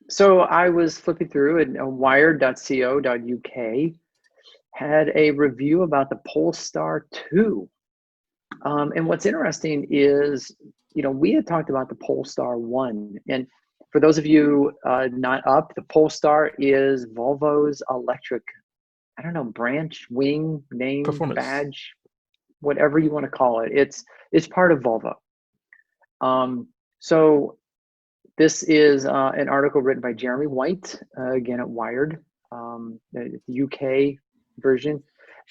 So I was flipping through and wired.co.uk had a review about the Polestar 2. And what's interesting is, we had talked about the Polestar 1. And for those of you not up, the Polestar is Volvo's electric, I don't know, branch, wing, name, Performance. badge, whatever you want to call it. It's part of Volvo. So this is an article written by Jeremy White, again at Wired, the UK version.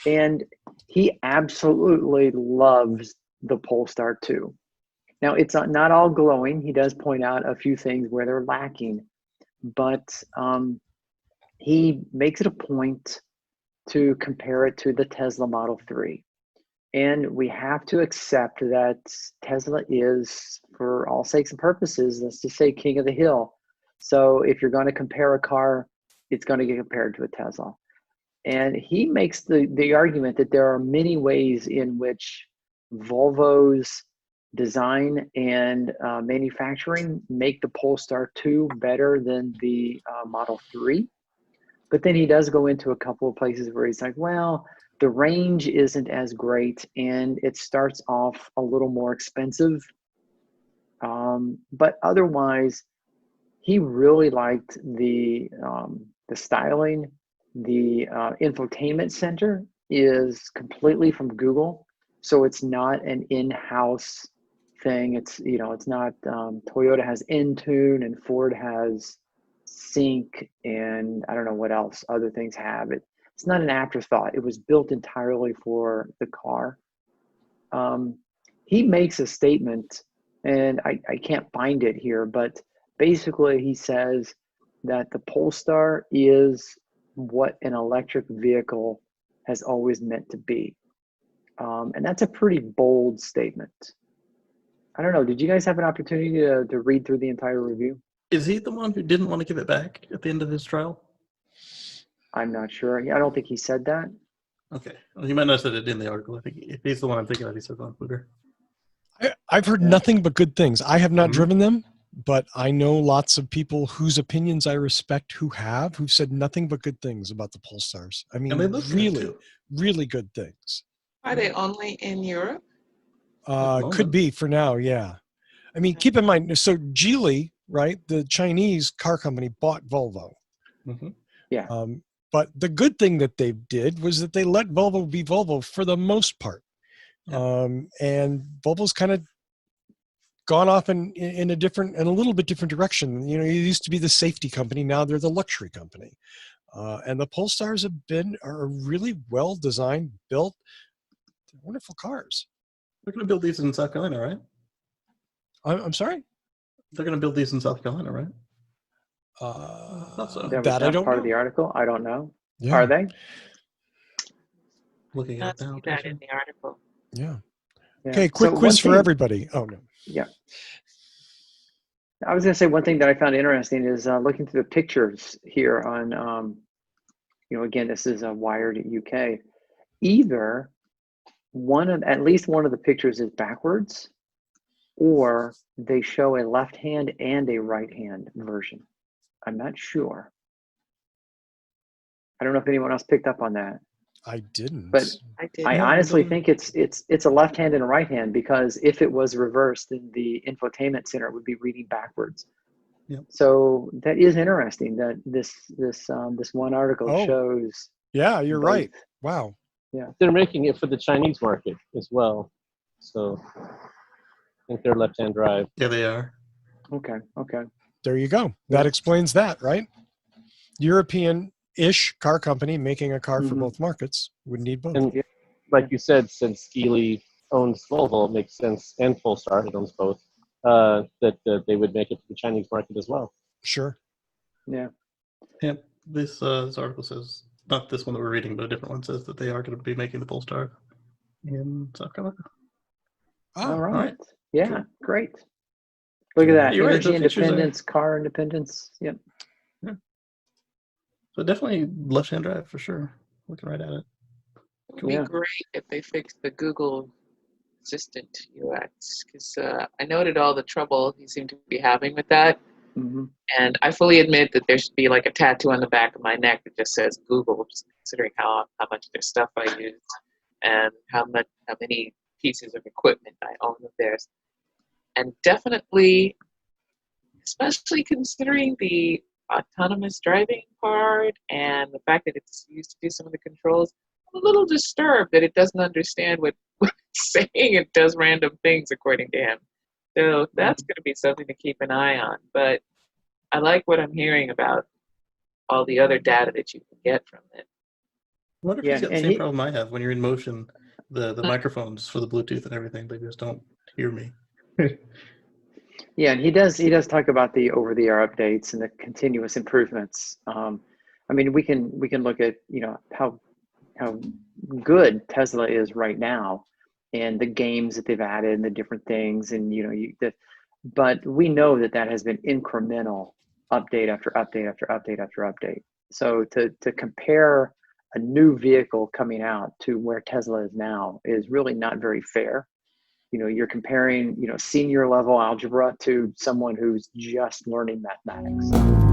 And he absolutely loves the Polestar 2. Now, it's not all glowing. He does point out a few things where they're lacking, but he makes it a point to compare it to the Tesla Model 3. And we have to accept that Tesla is, for all sakes and purposes, let's just say king of the hill. So if you're going to compare a car, it's going to get compared to a Tesla. And he makes the argument that there are many ways in which Volvo's design and manufacturing make the Polestar 2 better than the Model 3. But then he does go into a couple of places where he's like, well, the range isn't as great and it starts off a little more expensive. But otherwise, he really liked the styling. The infotainment center is completely from Google, so it's not an in-house thing. It's not Toyota has Intune and Ford has Sync and I don't know what else other things have. It's not an afterthought. It was built entirely for the car. He makes a statement, and I can't find it here, but basically he says that the Polestar is what an electric vehicle has always meant to be. And that's a pretty bold statement. I don't know. Did you guys have an opportunity to read through the entire review? Is he the one who didn't want to give it back at the end of his trial? I'm not sure. I don't think he said that. Okay. Well, he might not have said it in the article. I think if he's the one I'm thinking of, he said on Twitter. I've heard nothing but good things. I have not Mhm. driven them, but I know lots of people whose opinions I respect who've said nothing but good things about the Polestars. I mean, And they look good, really, too. really good things. Are they only in Europe? Could be for now, yeah. I mean, keep in mind, so Geely, right, the Chinese car company bought Volvo. Mm-hmm. Yeah. But the good thing that they did was that they let Volvo be Volvo for the most part. Yeah. And Volvo's kind of gone off in a little bit different direction. It used to be the safety company. Now they're the luxury company. And the Polestars are really well designed, built, wonderful cars. They're going to build these in South Carolina, right? I'm sorry? They're going to build these in South Carolina, right? Thought so. That was I not don't part know. of the article. I don't know. Yeah. Are they? Looking Not at now. see that in the article. Yeah. Yeah. Okay, quick So quiz for everybody. Oh, no. Yeah. I was going to say one thing that I found interesting is looking through the pictures here on, again, this is a Wired UK. Either at least one of the pictures is backwards, or they show a left hand and a right hand version. I'm not sure. I don't know if anyone else picked up on that. I didn't. But I did. I honestly think it's a left hand and a right hand, because if it was reversed, then the infotainment center would be reading backwards. Yep. So that is interesting that this one article shows. Yeah, you're both. right. Wow. Yeah. They're making it for the Chinese market as well. So I think they're left-hand drive. Yeah, they are. Okay. There you go. That explains that, right? European-ish car company making a car for both markets would need both. And like you said, since Geely owns Volvo, it makes sense, and Polestar, it owns both, that they would make it for the Chinese market as well. Sure. Yeah. Yeah. This article says, not this one that we're reading, but a different one, says that they are going to be making the Polestar in South Carolina. Oh, all right. All right. Yeah. Cool. Great. Look at that. You're right, Energy the pictures independence, car independence. Yep. Yeah. So definitely left-hand drive for sure. Looking right at it. It would be great if they fixed the Google Assistant UX, because I noted all the trouble you seem to be having with that. Hmm. And I fully admit that there should be like a tattoo on the back of my neck that just says Google, just considering how much of their stuff I use and how many pieces of equipment I own of theirs. And definitely, especially considering the autonomous driving part and the fact that it's used to do some of the controls, I'm a little disturbed that it doesn't understand what it's saying. It does random things according to him. So that's going to be something to keep an eye on. But I like what I'm hearing about all the other data that you can get from it. I wonder if Yeah, he's got the and same problem I have when you're in motion. The Mm. microphones for the Bluetooth and everything, they just don't hear me. Yeah, and he does talk about the over-the-air updates and the continuous improvements. I mean, we can look at, you know, how good Tesla is right now, and the games that they've added and the different things, and you know, but we know that has been incremental, update after update after update after update. So to compare a new vehicle coming out to where Tesla is now is really not very fair. You know, you're comparing, you know, senior level algebra to someone who's just learning mathematics.